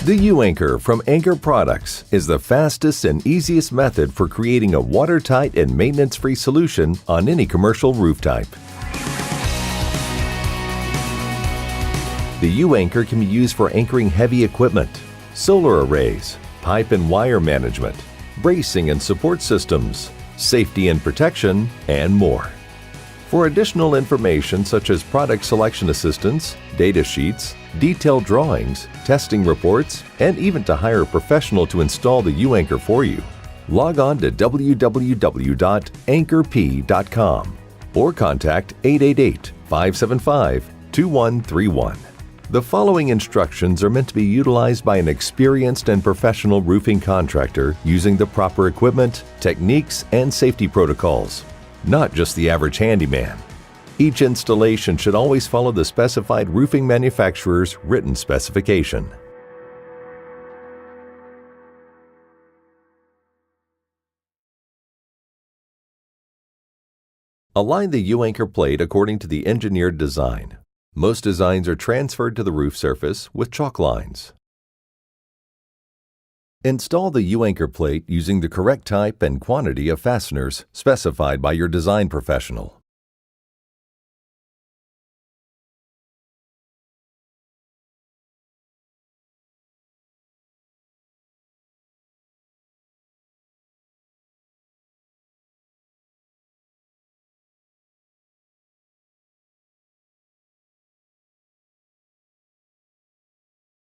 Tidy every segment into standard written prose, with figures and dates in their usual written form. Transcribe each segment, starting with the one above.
The U-Anchor from Anchor Products is the fastest and easiest method for creating a watertight and maintenance-free solution on any commercial roof type. The U-Anchor can be used for anchoring heavy equipment, solar arrays, pipe and wire management, bracing and support systems, safety and protection, and more. For additional information such as product selection assistance, data sheets, detailed drawings, testing reports, and even to hire a professional to install the U-Anchor for you, log on to www.anchorp.com or contact 888-575-2131. The following instructions are meant to be utilized by an experienced and professional roofing contractor using the proper equipment, techniques, and safety protocols, not just the average handyman. Each installation should always follow the specified roofing manufacturer's written specification. Align the U-Anchor plate according to the engineered design. Most designs are transferred to the roof surface with chalk lines. Install the U-Anchor plate using the correct type and quantity of fasteners specified by your design professional.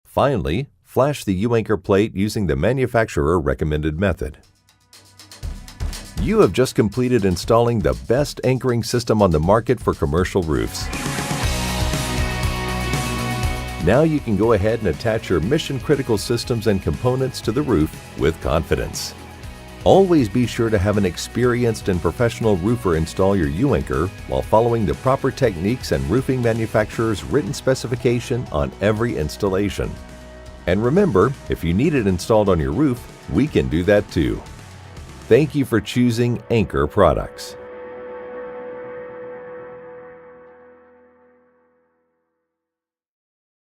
Finally, flash the U-Anchor plate using the manufacturer recommended method. You have just completed installing the best anchoring system on the market for commercial roofs. Now you can go ahead and attach your mission-critical systems and components to the roof with confidence. Always be sure to have an experienced and professional roofer install your U-Anchor while following the proper techniques and roofing manufacturer's written specification on every installation. And remember, if you need it installed on your roof, we can do that too. Thank you for choosing Anchor Products.